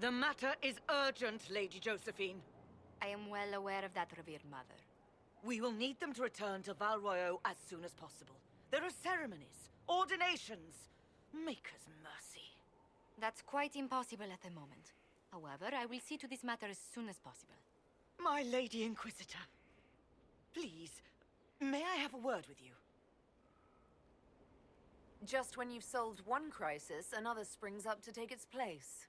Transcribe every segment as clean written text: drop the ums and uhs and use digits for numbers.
The matter is urgent, Lady Josephine. I am well aware of that, revered mother. We will need them to return to Val Royeaux as soon as possible. There are ceremonies, ordinations. Maker's mercy. That's quite impossible at the moment. However, I will see to this matter as soon as possible. My Lady Inquisitor. Please, may I have a word with you? Just when you've solved one crisis, another springs up to take its place.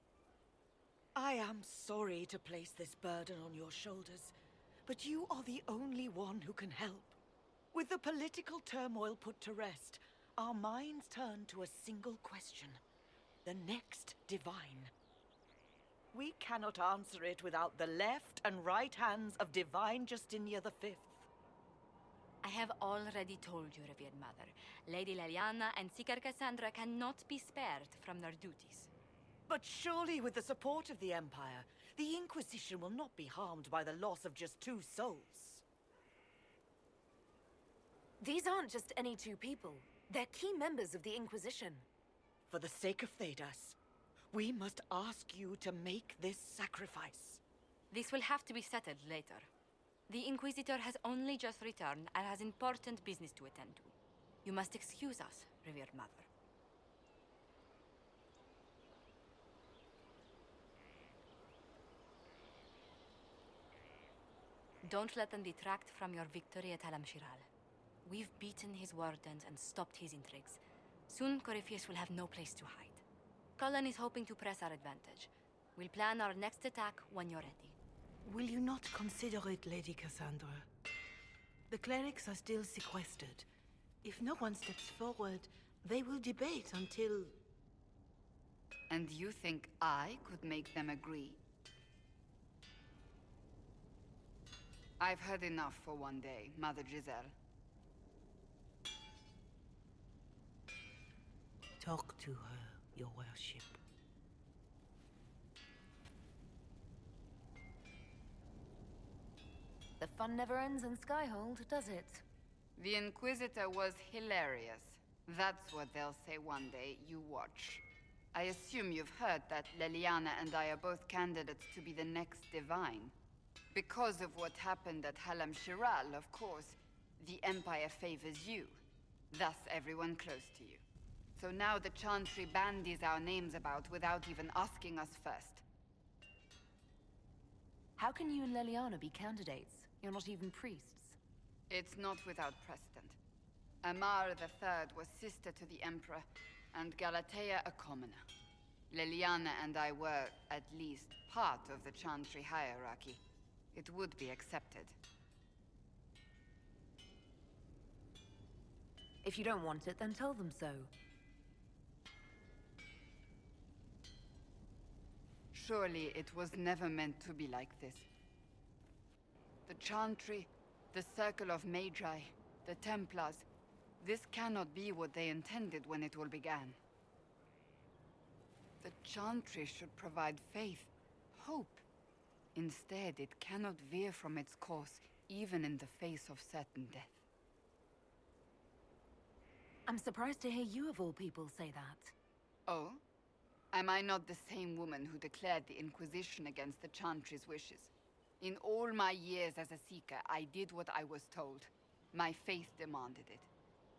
I am sorry to place this burden on your shoulders, but you are the only one who can help. With the political turmoil put to rest, our minds turn to a single question. The next divine. We cannot answer it without the left and right hands of Divine Justinia V. I have already told you, revered mother. Lady Leliana and Seeker Cassandra cannot be spared from their duties. But surely with the support of the Empire, the Inquisition will not be harmed by the loss of just 2 souls. These aren't just any 2 people. They're key members of the Inquisition. For the sake of Thedas, we must ask you to make this sacrifice. This will have to be settled later. The Inquisitor has only just returned and has important business to attend to. You must excuse us, revered mother. Don't let them detract from your victory at Alam-Shiral. We've beaten his wardens and stopped his intrigues. Soon, Corypheus will have no place to hide. Cullen is hoping to press our advantage. We'll plan our next attack when you're ready. Will you not consider it, Lady Cassandra? The clerics are still sequestered. If no one steps forward, they will debate until... And you think I could make them agree? I've heard enough for one day, Mother Giselle. Talk to her, your worship. The fun never ends in Skyhold, does it? The Inquisitor was hilarious. That's what they'll say one day, you watch. I assume you've heard that Leliana and I are both candidates to be the next Divine. Because of what happened at Alam-Shiral, of course, the Empire favors you. Thus everyone close to you. So now the Chantry bandies our names about without even asking us first. How can you and Leliana be candidates? You're not even priests. It's not without precedent. Amar III was sister to the Emperor, and Galatea a commoner. Leliana and I were, at least, part of the Chantry hierarchy. It would be accepted. If you don't want it, then tell them so. Surely it was never meant to be like this. The Chantry, the Circle of Magi, the Templars, this cannot be what they intended when it all began. The Chantry should provide faith, hope. Instead, it cannot veer from its course, even in the face of certain death. I'm surprised to hear you of all people say that. Oh? Am I not the same woman who declared the Inquisition against the Chantry's wishes? In all my years as a Seeker, I did what I was told. My faith demanded it.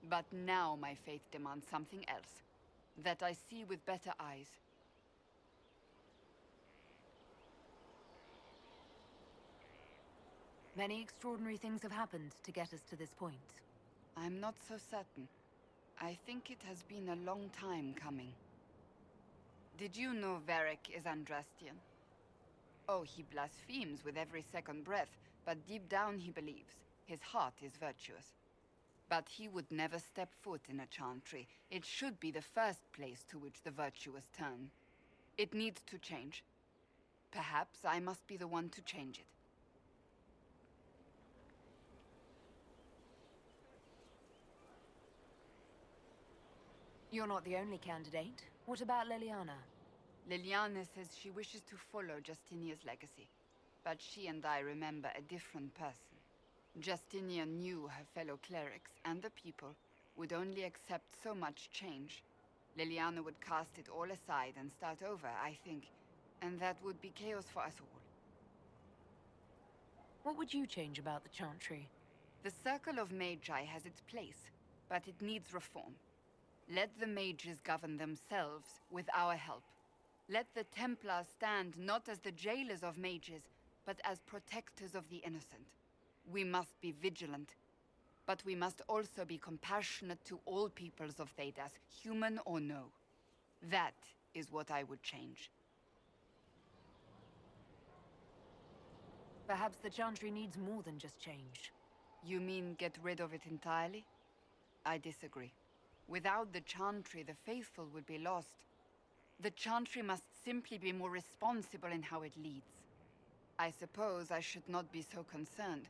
But now my faith demands something else. That I see with better eyes. Many extraordinary things have happened to get us to this point. I'm not so certain. I think it has been a long time coming. Did you know Varric is Andrastian? Oh, he blasphemes with every second breath, but deep down he believes. His heart is virtuous. But he would never step foot in a Chantry. It should be the first place to which the virtuous turn. It needs to change. Perhaps I must be the one to change it. You're not the only candidate. What about Leliana? Leliana says she wishes to follow Justinia's legacy. But she and I remember a different person. Justinia knew her fellow clerics and the people would only accept so much change. Leliana would cast it all aside and start over, I think. And that would be chaos for us all. What would you change about the Chantry? The Circle of Magi has its place, but it needs reform. Let the mages govern themselves with our help. Let the Templars stand not as the jailers of mages, but as protectors of the innocent. We must be vigilant, but we must also be compassionate to all peoples of Thedas, human or no. That is what I would change. Perhaps the Chantry needs more than just change. You mean get rid of it entirely? I disagree. Without the Chantry, the faithful would be lost. The Chantry must simply be more responsible in how it leads. I suppose I should not be so concerned.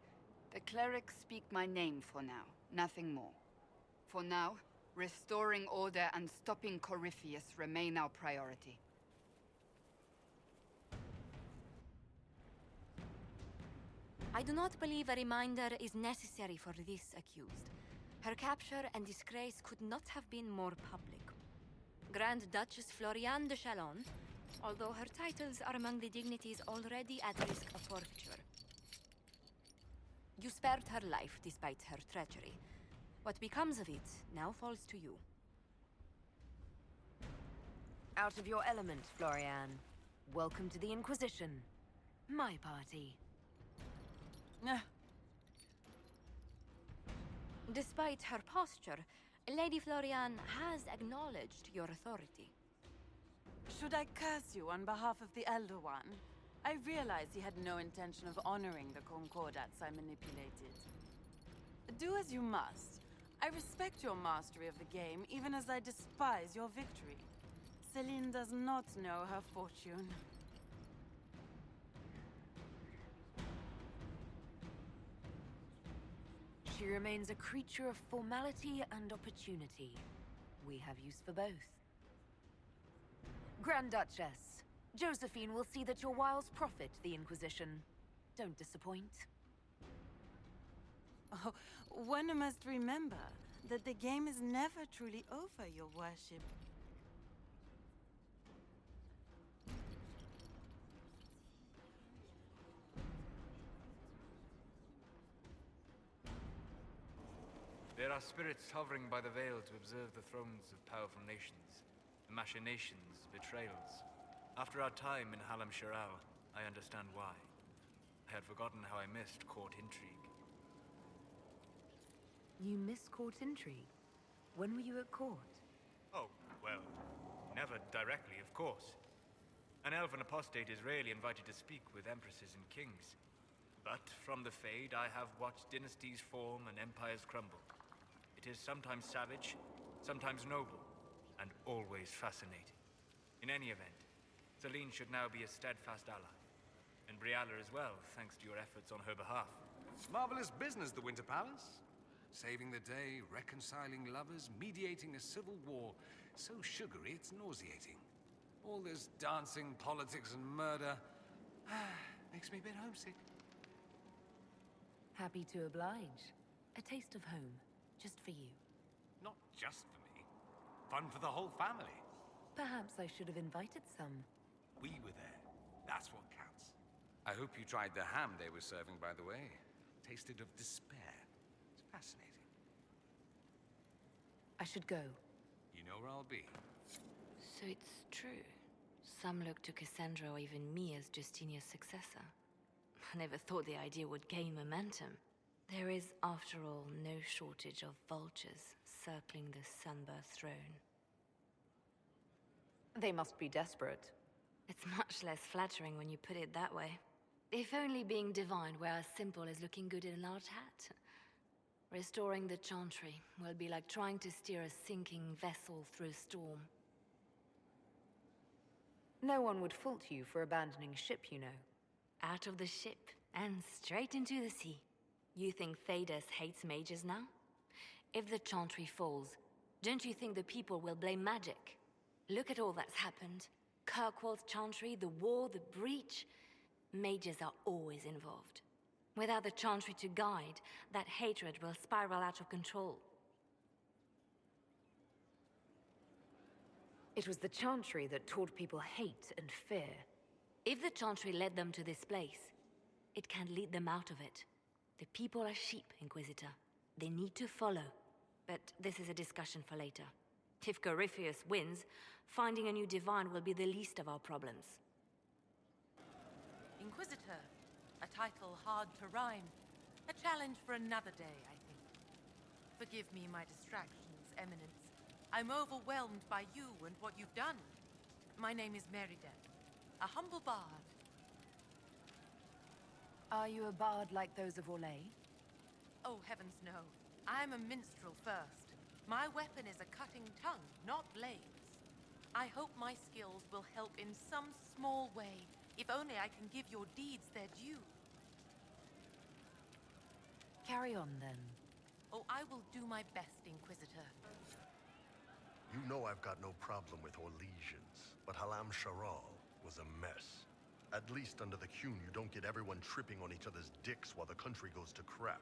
The clerics speak my name for now, nothing more. For now, restoring order and stopping Corypheus remain our priority. I do not believe a reminder is necessary for this accused. Her capture and disgrace could not have been more public. Grand Duchess Floriane de Chalon, although her titles are among the dignities already at risk of forfeiture. You spared her life despite her treachery. What becomes of it now falls to you. Out of your element, Floriane. Welcome to the Inquisition. My party. Despite her posture, Lady Floriane has acknowledged your authority. Should I curse you on behalf of the Elder One? I realize he had no intention of honoring the concordats I manipulated. Do as you must. I respect your mastery of the game, even as I despise your victory. Celine does not know her fortune. She remains a creature of formality and opportunity. We have use for both. Grand Duchess, Josephine will see that your wiles profit the Inquisition. Don't disappoint. Oh, one must remember that the game is never truly over, your worship. There are spirits hovering by the veil to observe the thrones of powerful nations, the machinations, betrayals. After our time in Halam Shiral, I understand why. I had forgotten how I missed court intrigue. You miss court intrigue? When were you at court? Oh, well, never directly, of course. An elven apostate is rarely invited to speak with empresses and kings. But from the Fade, I have watched dynasties form and empires crumble. It is sometimes savage, sometimes noble, and always fascinating. In any event, Celine should now be a steadfast ally. And Brialla as well, thanks to your efforts on her behalf. Marvelous business, the Winter Palace. Saving the day, reconciling lovers, mediating a civil war. So sugary, it's nauseating. All this dancing, politics, and murder makes me a bit homesick. Happy to oblige. A taste of home, just for you. Not just for me. Fun for the whole family. Perhaps I should have invited some. We were there. That's what counts. I hope you tried the ham they were serving, by the way. Tasted of despair. It's fascinating. I should go. You know where I'll be. So it's true. Some look to Cassandra or even me as Justinia's successor. I never thought the idea would gain momentum. There is, after all, no shortage of vultures circling the Sunburst throne. They must be desperate. It's much less flattering when you put it that way. If only being divine were as simple as looking good in a large hat. Restoring the Chantry will be like trying to steer a sinking vessel through a storm. No one would fault you for abandoning ship, you know. Out of the ship and straight into the sea. You think Thedas hates mages now? If the Chantry falls, don't you think the people will blame magic? Look at all that's happened. Kirkwall's Chantry, the war, the breach. Mages are always involved. Without the Chantry to guide, that hatred will spiral out of control. It was the Chantry that taught people hate and fear. If the Chantry led them to this place, it can lead them out of it. The people are sheep, Inquisitor. They need to follow. But this is a discussion for later. If Corypheus wins, finding a new divine will be the least of our problems. Inquisitor. A title hard to rhyme. A challenge for another day, I think. Forgive me my distractions, Eminence. I'm overwhelmed by you and what you've done. My name is Meriden, a humble bard. Are you a bard like those of Orlais? Oh, heavens no. I'm a minstrel first. My weapon is a cutting tongue, not blades. I hope my skills will help in some small way, if only I can give your deeds their due. Carry on, then. Oh, I will do my best, Inquisitor. You know I've got no problem with Orlesians, but Halam Sharal was a mess. At least under the Qun, you don't get everyone tripping on each other's dicks while the country goes to crap.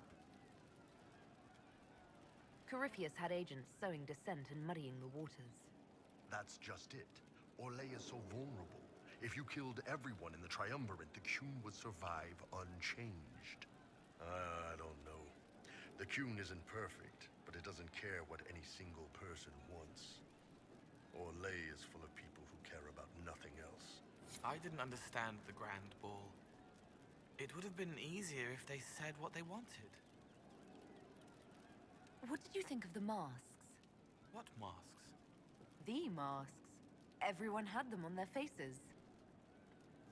Corypheus had agents sowing dissent and muddying the waters. That's just it. Orlais is so vulnerable. If you killed everyone in the Triumvirate, the Qun would survive unchanged. I don't know. The Qun isn't perfect, but it doesn't care what any single person wants. Orlais is full of people who care about nothing else. I didn't understand the Grand Ball. It would have been easier if they said what they wanted. What did you think of the masks? What masks? The masks. Everyone had them on their faces.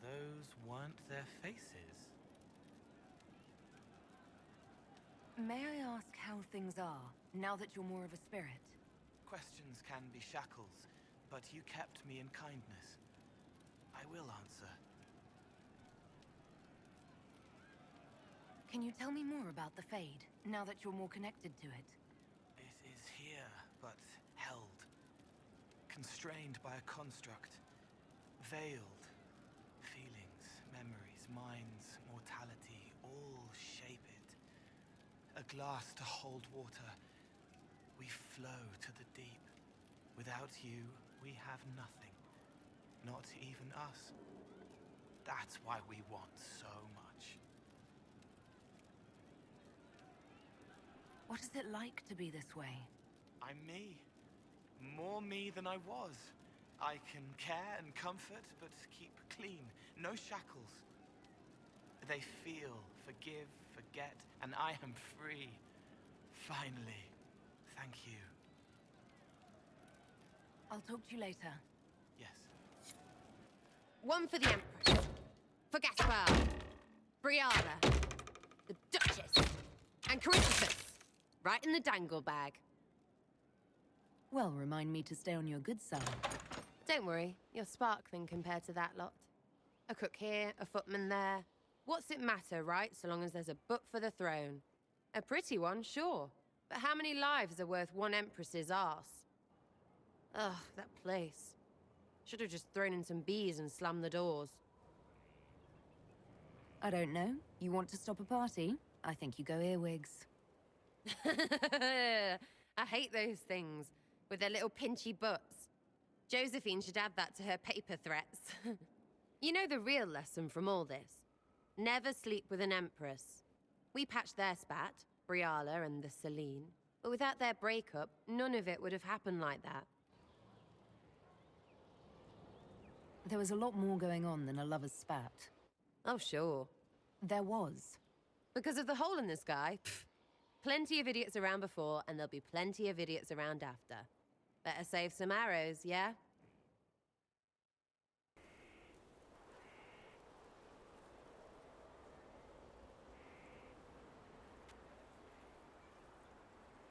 Those weren't their faces. May I ask how things are, now that you're more of a spirit? Questions can be shackles, but you kept me in kindness. I will answer. Can you tell me more about the Fade, now that you're more connected to it? It is here, but held. Constrained by a construct. Veiled. Feelings, memories, minds, mortality, all shape it. A glass to hold water. We flow to the deep. Without you, we have nothing. Not even us. That's why we want so much. What is it like to be this way? I'm me. More me than I was. I can care and comfort, but keep clean. No shackles. They feel, forgive, forget, and I am free. Finally. Thank you. I'll talk to you later. Yes. One for the Empress. For Gaspar. Briala. The Duchess. And Corypheus. Right in the dangle bag. Well, remind me to stay on your good side. Don't worry, you're sparkling compared to that lot. A cook here, a footman there. What's it matter, right? So long as there's a butt for the throne. A pretty one, sure. But how many lives are worth one Empress's arse? Ugh, that place. Should have just thrown in some bees and slammed the doors. I don't know. You want to stop a party? I think you go earwigs. I hate those things, with their little pinchy butts. Josephine should add that to her paper threats. You know the real lesson from all this? Never sleep with an Empress. We patched their spat, Briala and the Selene, but without their breakup, none of it would have happened like that. There was a lot more going on than a lover's spat. Oh, sure. There was. Because of the hole in the sky, pfft, plenty of idiots around before, and there'll be plenty of idiots around after. Better save some arrows, yeah?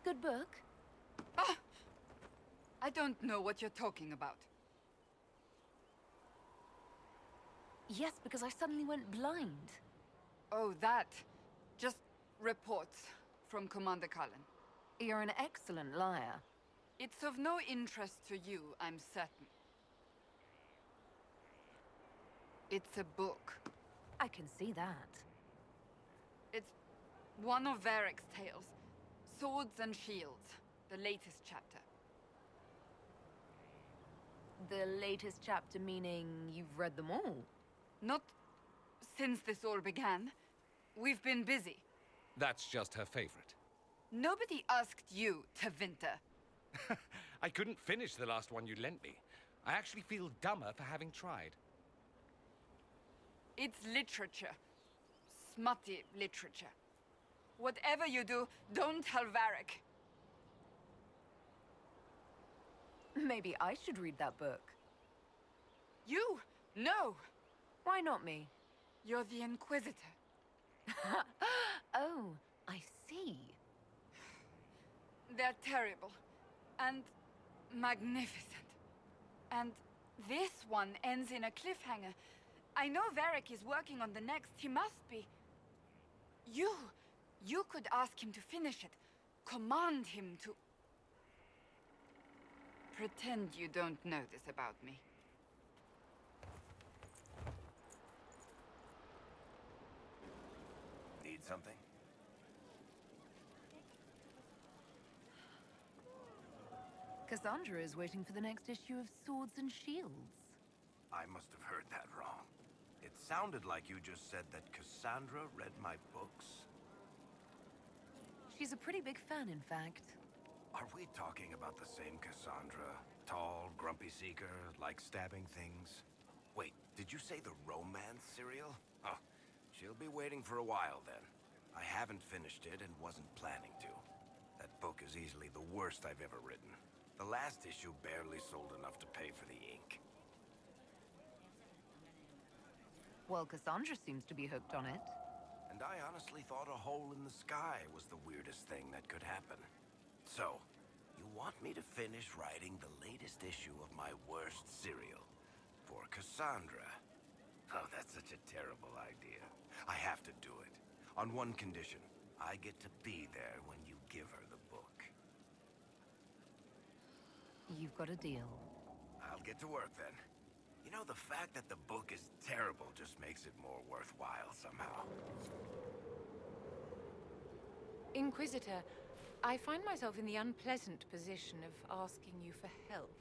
Good book. Ah! I don't know what you're talking about. Yes, because I suddenly went blind. Oh, that. Just reports from Commander Cullen. You're an excellent liar. It's of no interest to you, I'm certain. It's a book. I can see that. It's one of Varric's tales. Swords and Shields, the latest chapter. The latest chapter meaning you've read them all? Not since this all began. We've been busy. That's just her favorite. Nobody asked you to winter. I couldn't finish the last one you lent me. I actually feel dumber for having tried. It's literature. Smutty literature. Whatever you do, don't tell Varric. Maybe I should read that book. You? No. Why not me? You're the Inquisitor. Oh, I see. They're terrible. And magnificent. And this one ends in a cliffhanger. I know Varric is working on the next. He must be. You could ask him to finish it. Command him to... Pretend you don't know this about me. Need something? Cassandra is waiting for the next issue of Swords and Shields. I must have heard that wrong. It sounded like you just said that Cassandra read my books. She's a pretty big fan, in fact. Are we talking about the same Cassandra? Tall, grumpy seeker, like stabbing things? Wait, did you say the romance serial? Oh, she'll be waiting for a while then. I haven't finished it and wasn't planning to. That book is easily the worst I've ever written. The last issue barely sold enough to pay for the ink. Well, Cassandra seems to be hooked on it. And I honestly thought a hole in the sky was the weirdest thing that could happen. So, you want me to finish writing the latest issue of my worst serial for Cassandra? Oh, that's such a terrible idea. I have to do it. On one condition. I get to be there when you give her the book. You've got a deal. I'll get to work then. You know, the fact that the book is terrible just makes it more worthwhile somehow. Inquisitor, I find myself in the unpleasant position of asking you for help.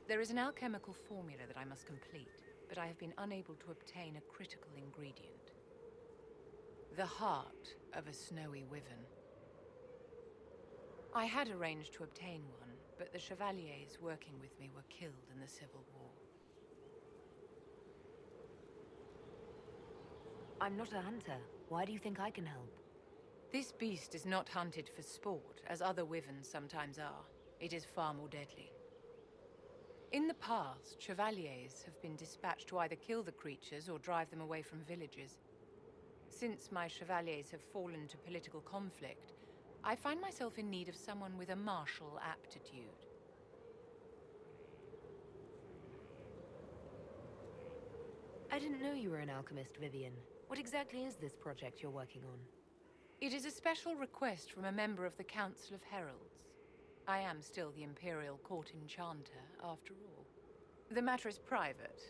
There is an alchemical formula that I must complete, but I have been unable to obtain a critical ingredient. The heart of a snowy wyvern. I had arranged to obtain one, but the chevaliers working with me were killed in the Civil War. I'm not a hunter. Why do you think I can help? This beast is not hunted for sport, as other wyverns sometimes are. It is far more deadly. In the past, chevaliers have been dispatched to either kill the creatures or drive them away from villages. Since my chevaliers have fallen to political conflict, I find myself in need of someone with a martial aptitude. I didn't know you were an alchemist, Vivian. What exactly is this project you're working on? It is a special request from a member of the Council of Heralds. I am still the Imperial Court Enchanter, after all. The matter is private.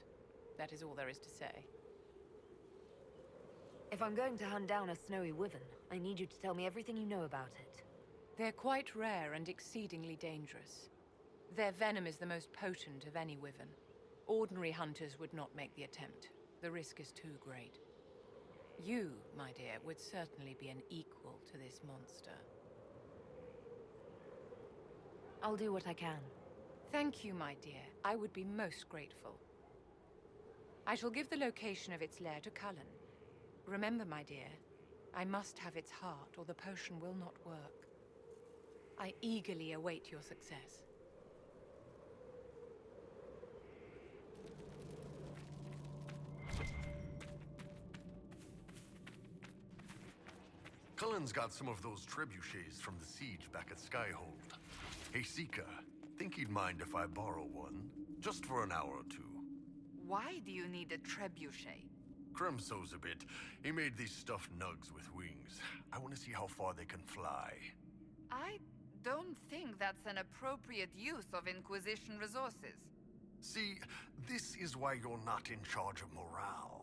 That is all there is to say. If I'm going to hunt down a snowy wyvern, I need you to tell me everything you know about it. They're quite rare and exceedingly dangerous. Their venom is the most potent of any wyvern. Ordinary hunters would not make the attempt. The risk is too great. You, my dear, would certainly be an equal to this monster. I'll do what I can. Thank you, my dear. I would be most grateful. I shall give the location of its lair to Cullen. Remember, my dear, I must have its heart, or the potion will not work. I eagerly await your success. Cullen's got some of those trebuchets from the siege back at Skyhold. Hey, Sika, think he'd mind if I borrow one? Just for an hour or two. Why do you need a trebuchet? Krem sews a bit. He made these stuffed nugs with wings. I want to see how far they can fly. I don't think that's an appropriate use of Inquisition resources. See, this is why you're not in charge of morale.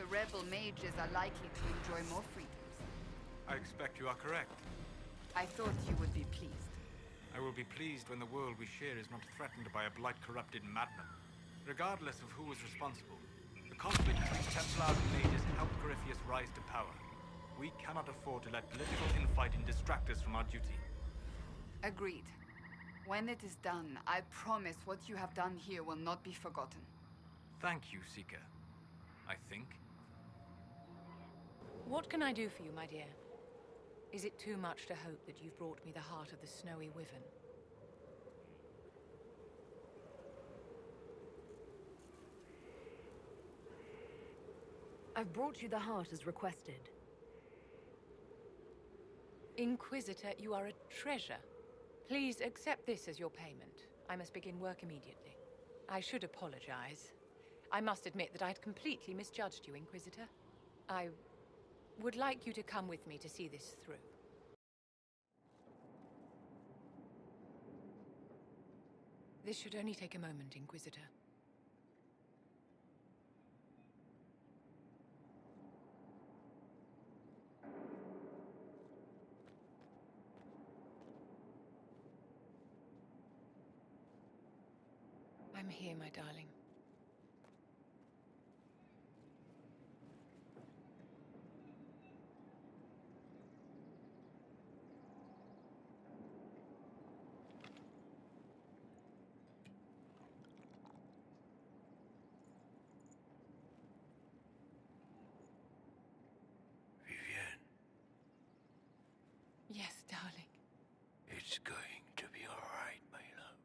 rebel mages are likely to enjoy more freedoms. I expect you are correct. I thought you would be pleased. I will be pleased when the world we share is not threatened by a blight-corrupted madman. Regardless of who was responsible, the conflict between Templars and mages helped Corypheus rise to power. We cannot afford to let political infighting distract us from our duty. Agreed. When it is done, I promise what you have done here will not be forgotten. Thank you, Seeker. I think. What can I do for you, my dear? Is it too much to hope that you've brought me the heart of the snowy wyvern? I've brought you the heart as requested. Inquisitor, you are a treasure. Please accept this as your payment. I must begin work immediately. I should apologize. I must admit that I'd completely misjudged you, Inquisitor. I would like you to come with me to see this through. This should only take a moment, Inquisitor. I'm here, my darling. Vivienne, Yes, darling. it's going to be all right, my love.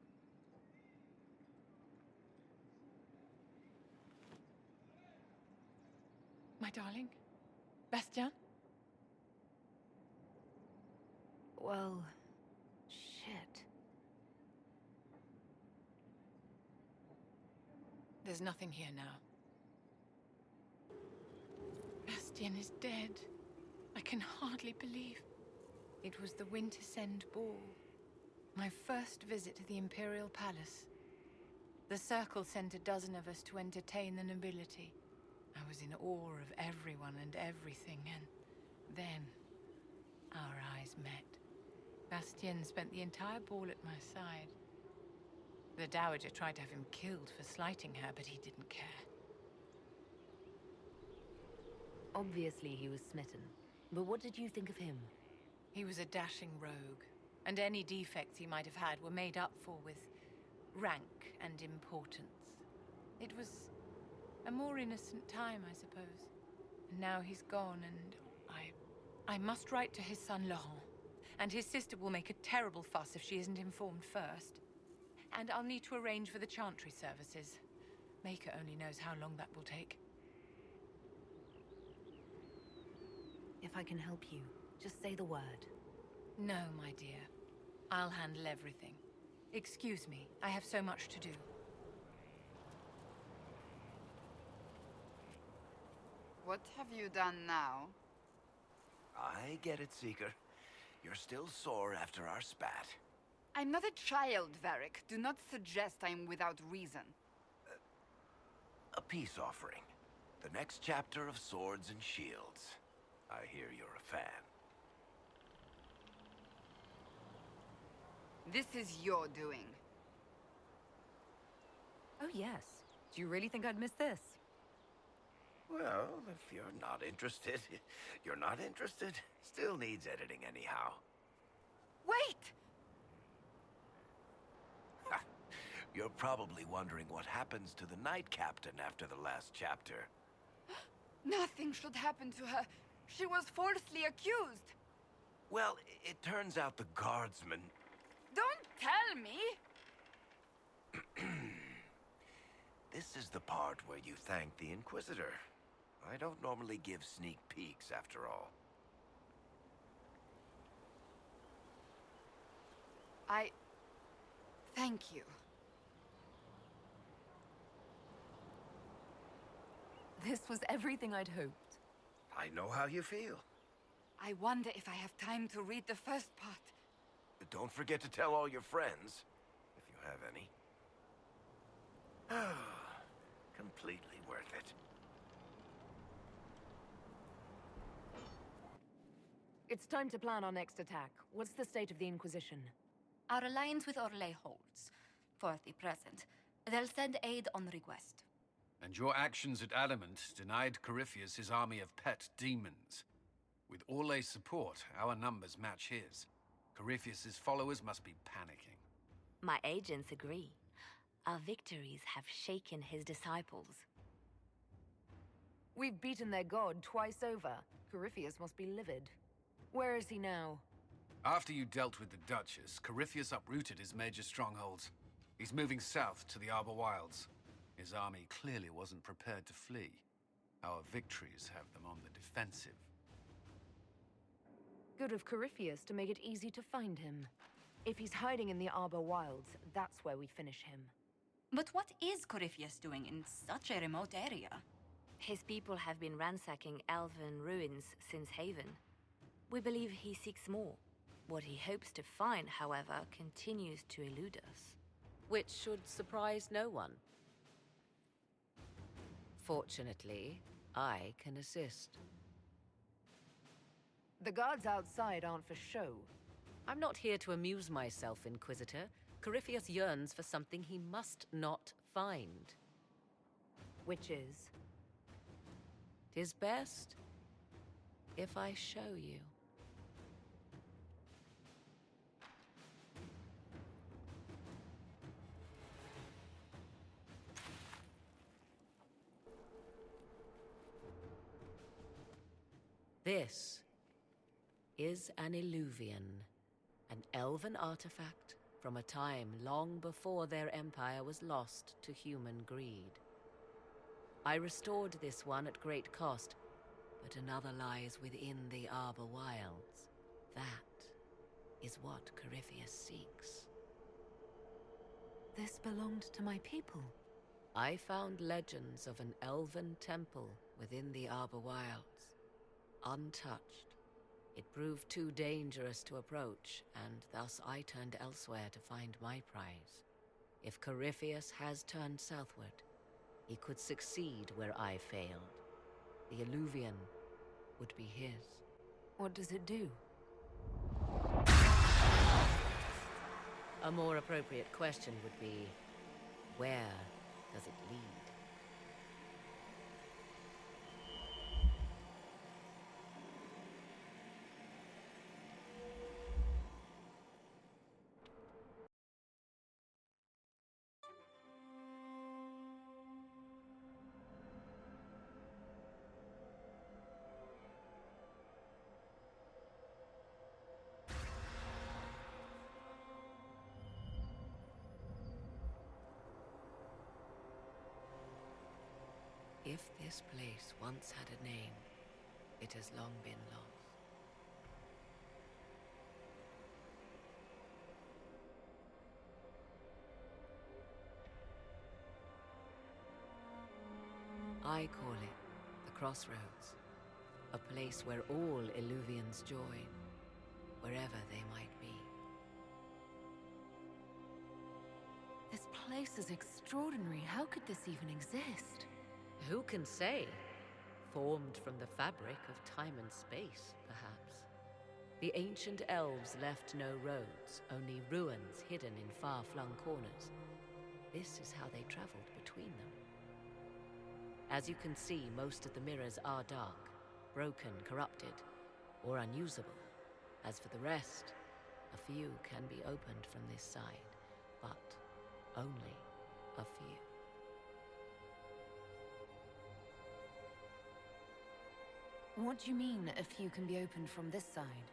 My darling? Bastien? Well, shit. There's nothing here now. Bastien is dead. I can hardly believe. It was the Wintersend Ball. My first visit to the Imperial Palace. The Circle sent a dozen of us to entertain the nobility. I was in awe of everyone and everything, and then our eyes met. Bastien spent the entire ball at my side. The Dowager tried to have him killed for slighting her, but he didn't care. Obviously he was smitten. But what did you think of him? He was a dashing rogue, and any defects he might have had were made up for with rank and importance. It was a more innocent time, I suppose. And now he's gone, and I must write to his son Laurent. And his sister will make a terrible fuss if she isn't informed first. And I'll need to arrange for the Chantry services. Maker only knows how long that will take. If I can help you, just say the word. No, my dear. I'll handle everything. Excuse me, I have so much to do. What have you done now? I get it, Seeker. You're still sore after our spat. I'm not a child, Varric. Do not suggest I'm without reason. A peace offering. The next chapter of Swords and Shields. I hear you're a fan. This is your doing. Oh yes. Do you really think I'd miss this? Well, if you're not interested, you're not interested. Still needs editing anyhow. Wait! You're probably wondering what happens to the Knight Captain after the last chapter. Nothing should happen to her. She was falsely accused. Well, it turns out the guardsman... Don't tell me! This is the part where you thank the Inquisitor. I don't normally give sneak peeks, after all. Thank you. This was everything I'd hoped. I know how you feel. I wonder if I have time to read the first part. But don't forget to tell all your friends, if you have any. Completely worth it. It's time to plan our next attack. What's the state of the Inquisition? Our alliance with Orlais holds, for the present. They'll send aid on request. And your actions at Adamant denied Corypheus his army of pet demons. With Orlais' support, our numbers match his. Corypheus' followers must be panicking. My agents agree. Our victories have shaken his disciples. We've beaten their god twice over. Corypheus must be livid. Where is he now? After you dealt with the Duchess, Corypheus uprooted his major strongholds. He's moving south to the Arbor Wilds. His army clearly wasn't prepared to flee. Our victories have them on the defensive. Good of Corypheus to make it easy to find him. If he's hiding in the Arbor Wilds, that's where we finish him. But what is Corypheus doing in such a remote area? His people have been ransacking elven ruins since Haven. We believe he seeks more. What he hopes to find, however, continues to elude us. Which should surprise no one. Fortunately, I can assist. The guards outside aren't for show. I'm not here to amuse myself, Inquisitor. Corypheus yearns for something he must not find. Which is? 'Tis best if I show you. This is an Eluvian, an elven artifact from a time long before their empire was lost to human greed. I restored this one at great cost, but another lies within the Arbor Wilds. That is what Corypheus seeks. This belonged to my people. I found legends of an elven temple within the Arbor Wilds, untouched. It proved too dangerous to approach, and thus I turned elsewhere to find my prize. If Corypheus has turned southward, he could succeed where I failed. The Eluvian would be his. What does it do? A more appropriate question would be, where does it lead? If this place once had a name, it has long been lost. I call it the Crossroads, a place where all Eluvians join, wherever they might be. This place is extraordinary. How could this even exist? Who can say? Formed from the fabric of time and space, perhaps. The ancient elves left no roads, only ruins hidden in far-flung corners. This is how they traveled between them. As you can see, most of the mirrors are dark, broken, corrupted, or unusable. As for the rest, a few can be opened from this side, but only a few. What do you mean, a few can be opened from this side?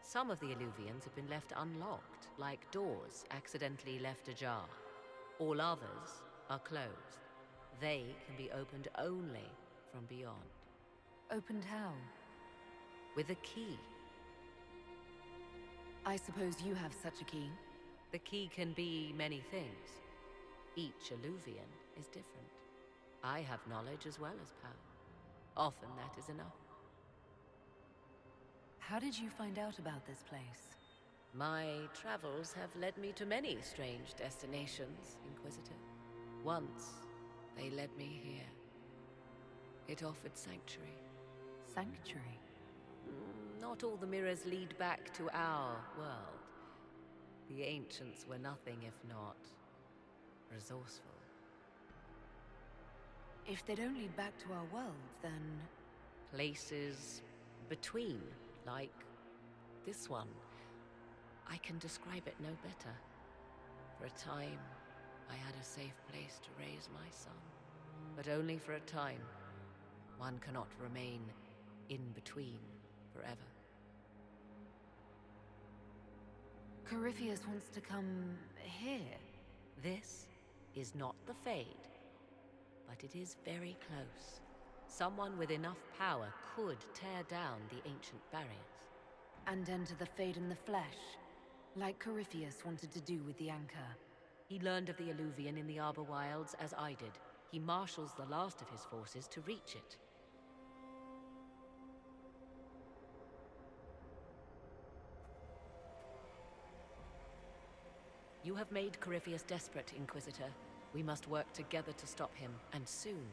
Some of the Eluvians have been left unlocked, like doors accidentally left ajar. All others are closed. They can be opened only from beyond. Opened how? With a key. I suppose you have such a key? The key can be many things. Each Eluvian is different. I have knowledge as well as power. Often that is enough. How did you find out about this place? My travels have led me to many strange destinations, Inquisitor. Once, they led me here. It offered sanctuary. Sanctuary? Not all the mirrors lead back to our world. The ancients were nothing if not resourceful. If they don't lead back to our world, then... Places between, like this one. I can describe it no better. For a time, I had a safe place to raise my son. But only for a time. One cannot remain in between forever. Corypheus wants to come here. This is not the Fade, but it is very close. Someone with enough power could tear down the ancient barriers. And enter the Fade in the flesh, like Corypheus wanted to do with the Anchor. He learned of the Eluvian in the Arbor Wilds as I did. He marshals the last of his forces to reach it. You have made Corypheus desperate, Inquisitor. We must work together to stop him, and soon.